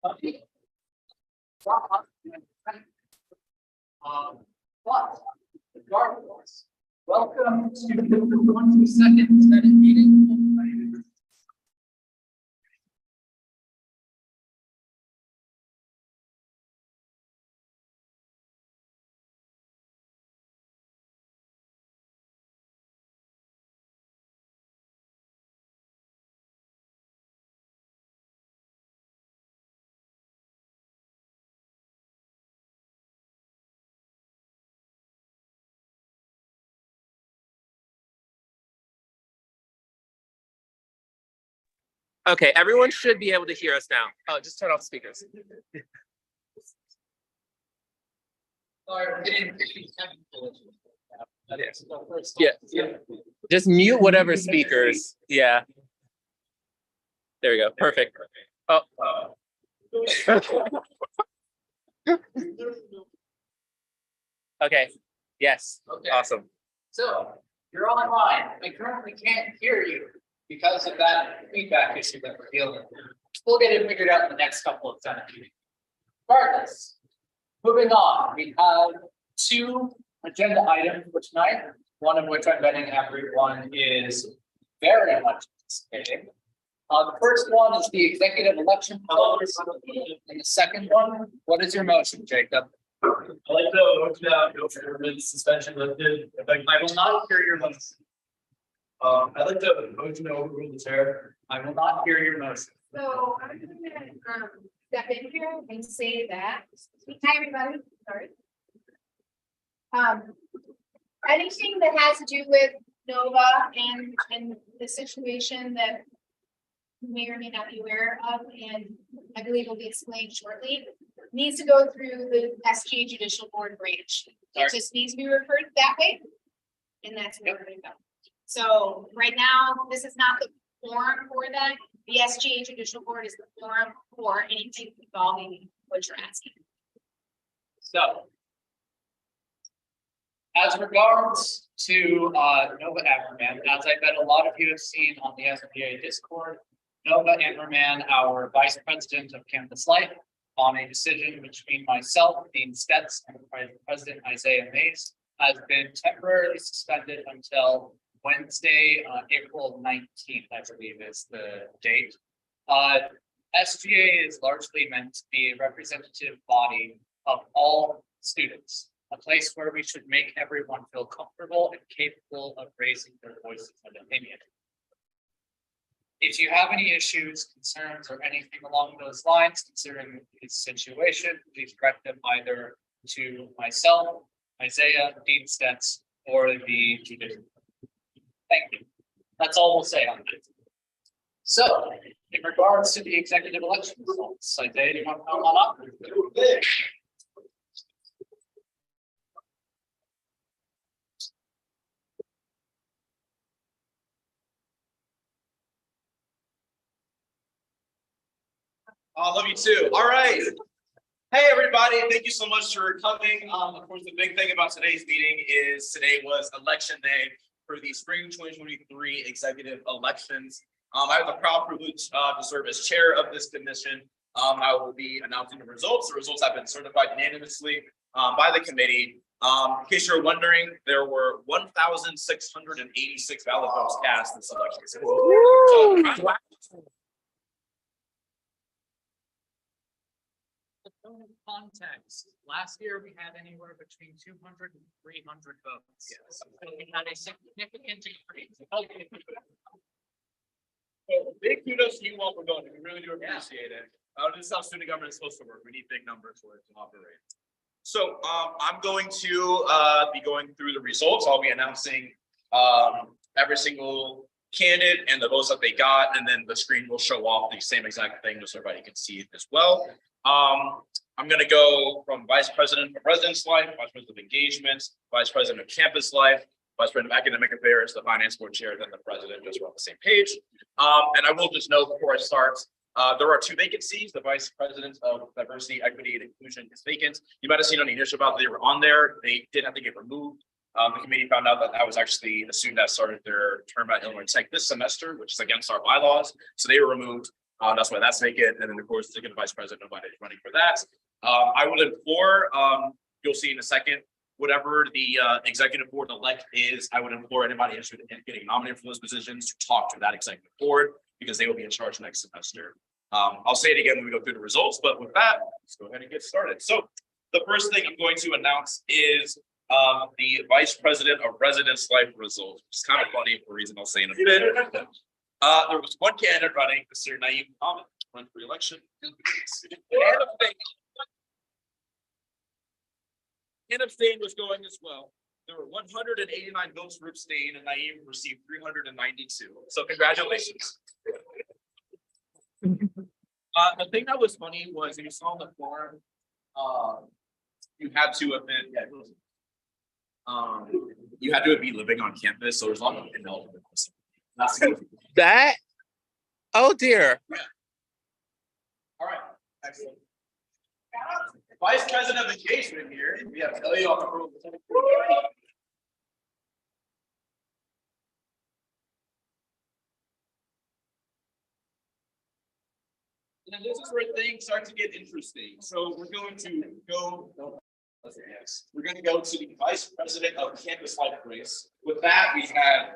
But regardless, welcome to the 22nd Senate meeting. Okay, everyone should be able to hear us now. Oh, just turn off the speakers. Yeah. Just mute whatever speakers. Yeah. There we go. Perfect. Oh. Okay. Yes. Okay. Awesome. So you're online. I currently can't hear you because of that feedback issue that we're dealing with. We'll get it figured out in the next couple of Senate meetings. Regardless, moving on, we have two agenda items for tonight, one of which I'm betting everyone is very much anticipating. The first one is the executive election policy, and the second one, what is your motion, Jacob? I like the motion that no permanent suspension lifted. I will not hear your motion. I'd like to motion to overrule the chair. I will not hear your motion. So I'm gonna step in here and say that. Hi, everybody. Sorry. Anything that has to do with Nova and the situation that you may or may not be aware of, and I believe will be explained shortly, needs to go through the SGA Judicial Board branch. It just needs to be referred that way, and that's where we're gonna go. So right now, this is not the forum for that. The SGA Judicial Board is the forum for anything involving what you're asking. So, as regards to Nova Ammerman, as I bet a lot of you have seen on the SGA Discord, Nova Ammerman, our Vice President of Campus Life, on a decision between myself, Dean Stetz, and President Isaiah Mays, has been temporarily suspended until Wednesday, April 19th, I believe is the date. SGA is largely meant to be a representative body of all students, a place where we should make everyone feel comfortable and capable of raising their voices and opinion. If you have any issues, concerns, or anything along those lines concerning this situation, please direct them either to myself, Isaiah, Dean Stetz, or the judicial. Thank you. That's all we'll say on that. So, in regards to the executive election results, Isaiah, do you want to come on up? I love you too. All right. Hey, everybody. Thank you so much for coming. Of course, the big thing about today's meeting is today was election day for the spring 2023 executive elections. I have the proud privilege to serve as chair of this commission. I will be announcing the results. The results have been certified unanimously by the committee. In case you're wondering, there were 1,686 valid votes cast this election. Context. Last year, we had anywhere between 200 and 300 votes. Yes. So we had a significant increase. Okay. So big kudos to you all for voting. We really do appreciate it. This is how student government is supposed to work. We need big numbers for it to operate. So I'm going to be going through the results. I'll be announcing every single candidate and the votes that they got, and then the screen will show off the same exact thing so everybody can see it as well. I'm going to go from Vice President of Residence Life, Vice President of Engagement, Vice President of Campus Life, Vice President of Academic Affairs, the Finance Board Chair, then the President, just we're on the same page. And I will just note before I start, there are two vacancies. The Vice President of Diversity, Equity, and Inclusion is vacant. You might have seen on the initial ballot they were on there. They didn't have to get removed. The committee found out that was actually a student that started their term at Illinois Tech this semester, which is against our bylaws. So they were removed. That's why that's vacant. And then of course, the vice president, nobody is running for that. I would implore, you'll see in a second, whatever the executive board elect is, I would implore anybody interested in getting nominated for those positions to talk to that executive board because they will be in charge next semester. I'll say it again when we go through the results, but with that, let's go ahead and get started. So the first thing I'm going to announce is the vice president of residence life results, which is kind of funny for a reason I'll say in a bit. There was one candidate running, Mr. Naeem Ahmed, run for election. And abstain was going as well. There were 189 votes for abstain, and Naeem received 392. So congratulations. The thing that was funny was if you saw on the form, you had to have been, you had to be living on campus, so there's a lot of ineligible. That? Oh dear. All right, excellent. Vice President of Engagement here, we have Ellie on the room. And this is where things start to get interesting. So we're going to go. Yes, we're going to go to the Vice President of Campus Life race. With that, we had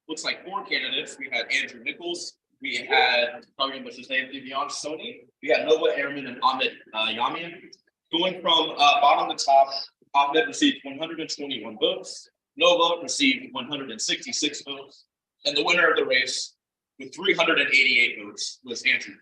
looks like 4 candidates. We had Andrew Nichols. We had probably what's his name, Vivian Sony. We had Nova Airman and Ahmed Yamian. Going from bottom to top, Ahmed received 121 votes. Nova received 166 votes, and the winner of the race with 388 votes was Andrew.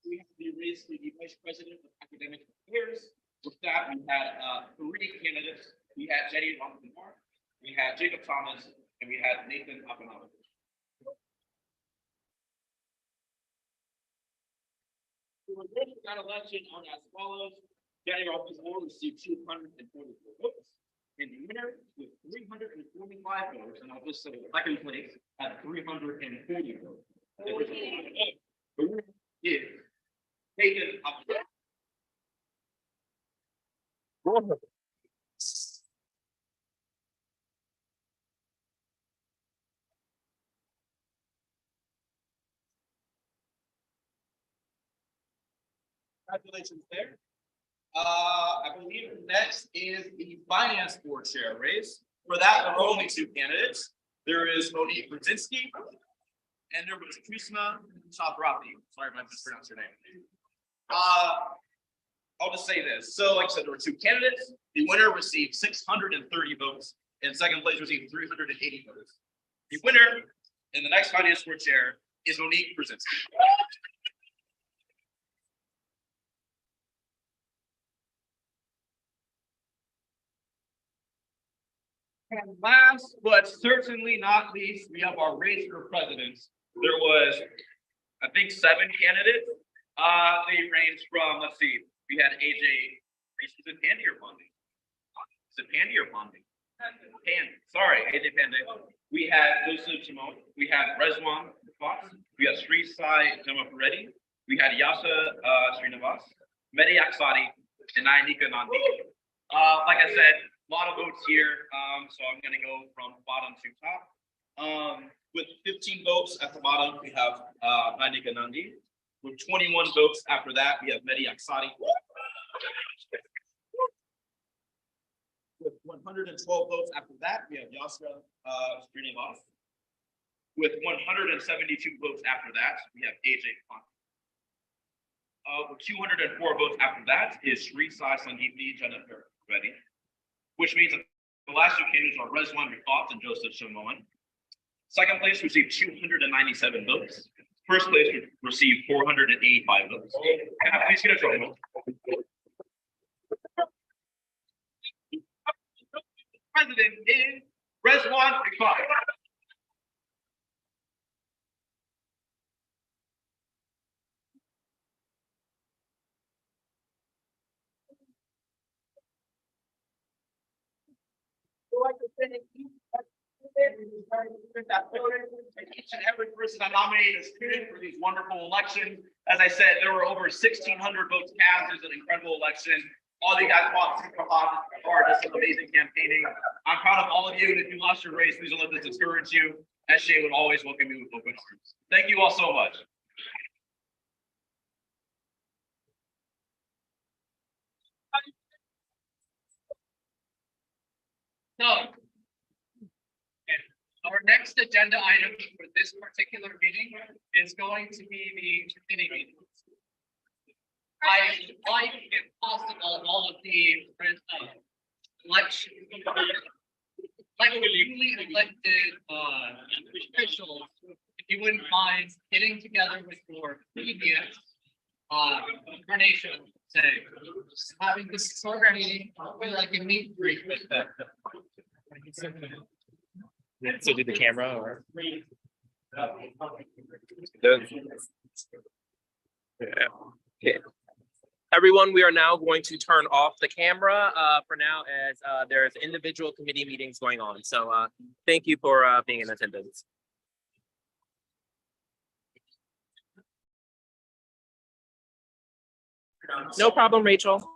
We have the race to the Vice President of Academic Affairs. With that, we had 3 candidates. We had Jenny Longamore, we had Jacob Thomas, and we had Nathan Aponatovich. That election on as follows. Jenny Longamore received 244 votes. And the winner with 345 votes, and I'll just say second place at 340 votes. The winner is Nathan Aponatovich. Congratulations there. I believe next is the finance board chair race. For that, there are only 2 candidates. There is Monique Brzezinski and there was Krishna Chakrathi. Sorry if I mispronounced your name. I'll just say this. So, like I said, there were 2 candidates. The winner received 630 votes, and second place received 380 votes. The winner in the next finance board chair is Monique Brzezinski. And last, but certainly not least, we have our race for presidents. There was, I think, 7 candidates. They ranged from, let's see, we had AJ, is it Pandy or Pondy? Is it Pandy or Pondy? Pandy, sorry, AJ Pandy. We had Joseph Shimon, we had Rezwan Fox, we had Sri Sai Jamapareddy, we had Yasa Srinivas, Mehdi Aksadi, and Nayanika Nandi. Like I said, a lot of votes here, so I'm going to go from bottom to top. With 15 votes at the bottom, we have Nayanika Nandi. With 21 votes after that, we have Mehdi Aksadi. With 112 votes after that, we have Yasra Srinivas. With 172 votes after that, we have AJ Khan. With 204 votes after that is Sri Sai Sangeeti Jennifer Reddy, which means that the last 2 candidates are Rezwan Rifat and Joseph Shimoan. Second place received 297 votes. First place received 485 votes. Please get a drum roll. President is Rezwan Rifat. Each and every person I nominated a student for these wonderful elections. As I said, there were over 1,600 votes cast. It was an incredible election. All of you guys fought super hard. This is amazing campaigning. I'm proud of all of you. And if you lost your race, please don't let this discourage you. SGA would always welcome you with open arms. Thank you all so much. So, our next agenda item for this particular meeting is going to be the committee meeting. I like, if possible, all of the election, like newly elected officials, if you wouldn't mind getting together with your previous incarnation, say, just having this sort of meeting, like a meet and greet with them. So do the camera or? Okay. Everyone, we are now going to turn off the camera for now as there's individual committee meetings going on. So thank you for being in attendance. No problem, Rachel.